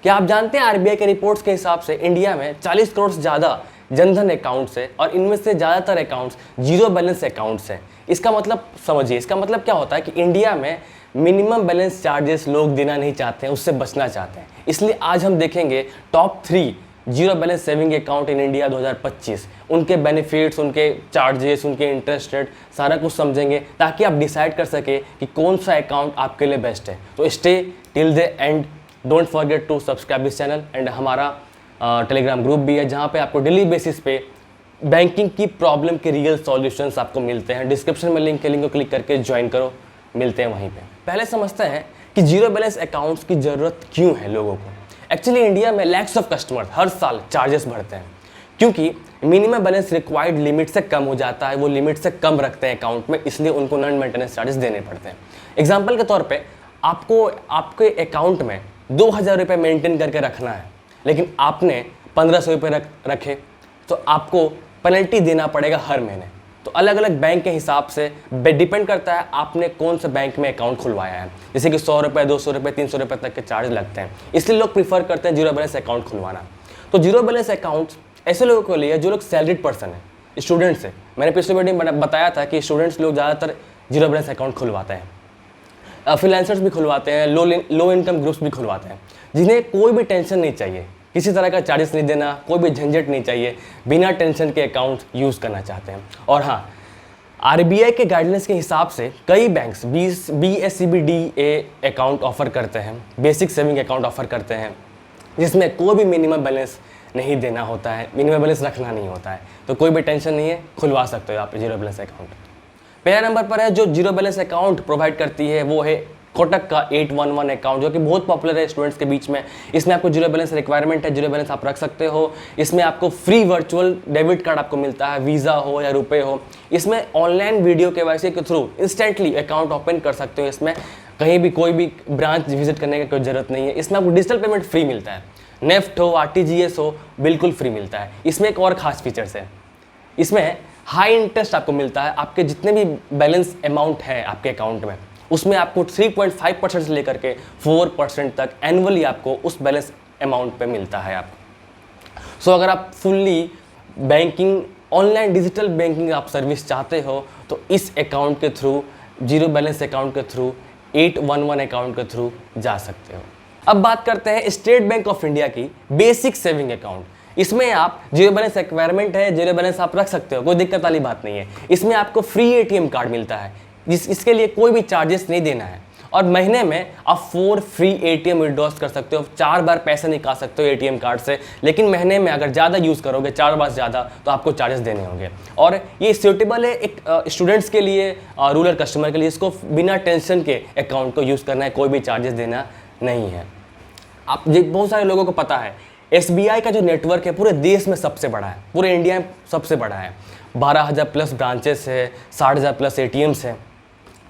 क्या आप जानते हैं आरबीआई के रिपोर्ट्स के हिसाब से इंडिया में 40 करोड़ से ज़्यादा जनधन अकाउंट्स है और इनमें से ज़्यादातर अकाउंट्स जीरो बैलेंस अकाउंट्स हैं। इसका मतलब समझिए, इसका मतलब क्या होता है कि इंडिया में मिनिमम बैलेंस चार्जेस लोग देना नहीं चाहते हैं, उससे बचना चाहते हैं। इसलिए आज हम देखेंगे top 3 zero balance saving account in India 2025, उनके बेनिफिट्स, उनके चार्जेस, उनके इंटरेस्ट रेट, सारा कुछ समझेंगे ताकि आप डिसाइड कर सके कि कौन सा अकाउंट आपके लिए बेस्ट है। तो stay till the end, don't forget to subscribe this channel and हमारा टेलीग्राम ग्रुप भी है जहाँ पे आपको डेली बेसिस पे बैंकिंग की प्रॉब्लम के रियल सॉल्यूशंस आपको मिलते हैं। डिस्क्रिप्शन में लिंक को क्लिक करके ज्वाइन करो, मिलते हैं वहीं पे। पहले समझते हैं कि जीरो बैलेंस अकाउंट्स की ज़रूरत क्यों है लोगों को। एक्चुअली इंडिया में लैक्स ऑफ कस्टमर्स हर साल चार्जेस भरते हैं क्योंकि मिनिमम बैलेंस रिक्वायर्ड लिमिट से कम हो जाता है, वो लिमिट से कम रखते हैं अकाउंट में, इसलिए उनको नॉन मेंटेनेंस चार्जेस देने पड़ते हैं। एग्जाम्पल के तौर पे आपको आपके अकाउंट में 2000 रुपये मेंटेन करके रखना है, लेकिन आपने 1500 रुपये रखे तो आपको पेनल्टी देना पड़ेगा हर महीने। तो अलग अलग बैंक के हिसाब से डिपेंड करता है आपने कौन से बैंक में अकाउंट खुलवाया है। जैसे कि 100 रुपये, 200 रुपये, 300 रुपये तक के चार्ज लगते हैं, इसलिए लोग प्रीफर करते हैं जीरो बैलेंस अकाउंट खुलवाना। तो जीरो बैलेंस अकाउंट ऐसे लोगों के लिए जो लोग सैलरीड पर्सन है, स्टूडेंट्स है। मैंने पिछले वीडियो में बताया था कि स्टूडेंट्स लोग ज़्यादातर जीरो बैलेंस अकाउंट खुलवाते हैं, फ्रीलांसर्स भी खुलवाते हैं, लो इनकम ग्रुप्स भी खुलवाते हैं, जिन्हें कोई भी टेंशन नहीं चाहिए, किसी तरह का चार्जेस नहीं देना, कोई भी झंझट नहीं चाहिए, बिना टेंशन के अकाउंट यूज़ करना चाहते हैं। और हाँ, आरबीआई के गाइडलाइंस के हिसाब से कई बैंक्स BSCBDA अकाउंट ऑफर करते हैं, बेसिक सेविंग अकाउंट ऑफर करते हैं, जिसमें कोई भी मिनिमम बैलेंस नहीं देना होता है, मिनिमम बैलेंस रखना नहीं होता है। तो कोई भी टेंशन नहीं है, खुलवा सकते हो आप जीरो बैलेंस अकाउंट। पहला नंबर पर है जो जीरो बैलेंस अकाउंट प्रोवाइड करती है, वो है कोटक का 811 अकाउंट, जो कि बहुत पॉपुलर है स्टूडेंट्स के बीच में। इसमें आपको जीरो बैलेंस रिक्वायरमेंट है, जीरो बैलेंस आप रख सकते हो। इसमें आपको फ्री वर्चुअल डेबिट कार्ड आपको मिलता है, वीज़ा हो या रुपए हो। इसमें ऑनलाइन वीडियो केवाईसी के थ्रू इंस्टेंटली अकाउंट ओपन कर सकते हो। इसमें कहीं भी कोई भी ब्रांच विजिट करने की कोई ज़रूरत नहीं है। इसमें आपको डिजिटल पेमेंट फ्री मिलता है, नेफ्ट हो, RTGS हो, बिल्कुल फ्री मिलता है। इसमें एक और ख़ास फीचर्स है, इसमें हाई इंटरेस्ट आपको मिलता है। आपके जितने भी बैलेंस अमाउंट है आपके अकाउंट में, उसमें आपको 3.5% से लेकर के 4% तक एनुअली आपको उस बैलेंस अमाउंट पे मिलता है आपको। सो अगर आप fully banking, online digital banking आप सर्विस चाहते हो तो इस अकाउंट के थ्रू, जीरो बैलेंस अकाउंट के थ्रू, 811 अकाउंट के थ्रू जा सकते हो। अब बात करते हैं स्टेट बैंक ऑफ इंडिया की बेसिक सेविंग अकाउंट। इसमें आप जीरो बैलेंस रिक्वायरमेंट है, जीरो बैलेंस आप रख सकते हो, कोई दिक्कत वाली बात नहीं है। इसमें आपको फ्री ATM कार्ड मिलता है, इसके लिए कोई भी चार्जेस नहीं देना है, और महीने में आप 4 फ्री ATM विड्रॉस कर सकते हो, 4 बार पैसे निकाल सकते हो ATM कार्ड से। लेकिन महीने में अगर ज़्यादा यूज़ करोगे, 4 बार ज़्यादा, तो आपको चार्जेस देने होंगे। और ये सूटेबल है एक स्टूडेंट्स के लिए, रूरल कस्टमर के लिए। इसको बिना टेंशन के अकाउंट को यूज़ करना है, कोई भी चार्जेस देना नहीं है। आप बहुत सारे लोगों को पता है SBI का जो नेटवर्क है पूरे देश में सबसे बड़ा है, पूरे इंडिया में सबसे बड़ा है। 12,000 प्लस ब्रांचेस है, 60,000 प्लस ATMs है।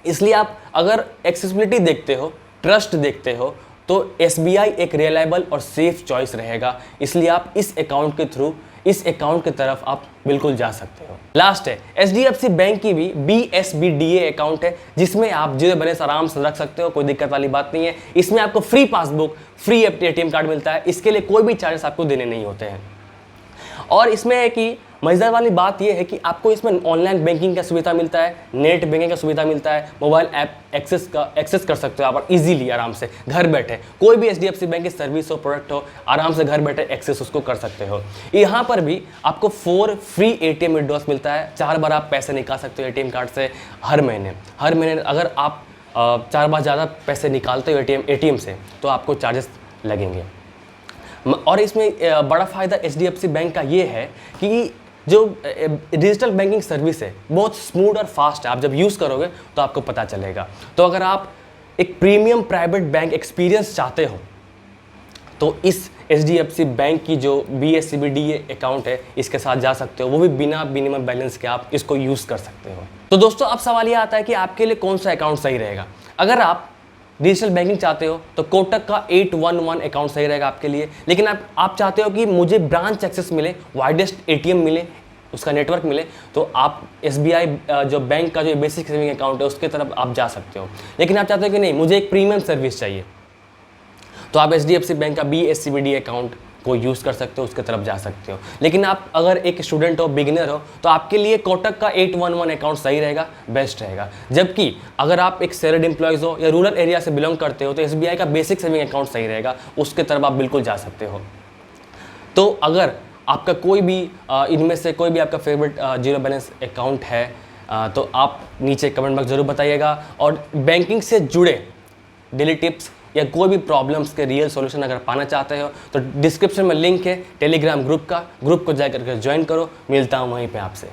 इसलिए आप अगर एक्सेसिबिलिटी देखते हो, ट्रस्ट देखते हो, तो SBI एक रिलायबल और सेफ चॉइस रहेगा। इसलिए आप इस अकाउंट के थ्रू, इस अकाउंट की तरफ आप बिल्कुल जा सकते हो। लास्ट है HDFC बैंक की भी BSBDA अकाउंट है, जिसमें आप जीरो बैलेंस आराम से रख सकते हो, कोई दिक्कत वाली बात नहीं है। इसमें आपको free passbook, free ATM card मिलता है, इसके लिए कोई भी चार्जेस आपको देने नहीं होते हैं। और इसमें है कि मज़ेदार वाली बात यह है कि आपको इसमें ऑनलाइन बैंकिंग का सुविधा मिलता है, नेट बैंकिंग का सुविधा मिलता है, मोबाइल ऐप एक्सेस कर सकते हो आप इजीली, आराम से घर बैठे। कोई भी HDFC बैंक की सर्विस हो, प्रोडक्ट हो, आराम से घर बैठे एक्सेस उसको कर सकते हो। यहाँ पर भी आपको 4 फ्री ATM विड्रॉस मिलता है, 4 बार आप पैसे निकाल सकते हो ATM कार्ड से हर महीने। अगर आप 4 बार ज़्यादा पैसे निकालते हो ATM से तो आपको चार्जेस लगेंगे। और इसमें बड़ा फ़ायदा HDFC बैंक का ये है कि जो डिजिटल बैंकिंग सर्विस है बहुत स्मूथ और फास्ट है। आप जब यूज़ करोगे तो आपको पता चलेगा। तो अगर आप एक प्रीमियम प्राइवेट बैंक एक्सपीरियंस चाहते हो तो इस HDFC बैंक की जो BSCBDA अकाउंट है, इसके साथ जा सकते हो, वो भी बिना मिनिमम बैलेंस के आप इसको यूज़ कर सकते हो। तो दोस्तों, अब सवाल ये आता है कि आपके लिए कौन सा अकाउंट सही रहेगा। अगर आप डिजिटल बैंकिंग चाहते हो तो कोटक का 811 अकाउंट सही रहेगा आपके लिए। लेकिन आप चाहते हो कि मुझे ब्रांच एक्सेस मिले, वाइडेस्ट ATM मिले, उसका नेटवर्क मिले, तो आप SBI जो बैंक का जो बेसिक सेविंग अकाउंट है उसके तरफ आप जा सकते हो। लेकिन आप चाहते हो कि नहीं, मुझे एक प्रीमियम सर्विस चाहिए, तो आप HDFC बैंक का BSCBD अकाउंट को यूज़ कर सकते हो, उसके तरफ जा सकते हो। लेकिन आप अगर एक स्टूडेंट हो, बिगिनर हो, तो आपके लिए कोटक का 811 अकाउंट सही रहेगा, बेस्ट रहेगा। जबकि अगर आप एक सैलरीड एम्प्लॉयज़ हो या रूरल एरिया से बिलोंग करते हो तो SBI का बेसिक सेविंग अकाउंट सही रहेगा, उसके तरफ आप बिल्कुल जा सकते हो। तो अगर आपका कोई भी इनमें से कोई भी आपका फेवरेट जीरो बैलेंस अकाउंट है तो आप नीचे कमेंट बॉक्स ज़रूर बताइएगा। और बैंकिंग से जुड़े डेली टिप्स या कोई भी प्रॉब्लम्स के रियल सॉल्यूशन अगर पाना चाहते हो तो डिस्क्रिप्शन में लिंक है टेलीग्राम ग्रुप का, ग्रुप को जाकर के ज्वाइन करो। मिलता हूँ वहीं पे आपसे।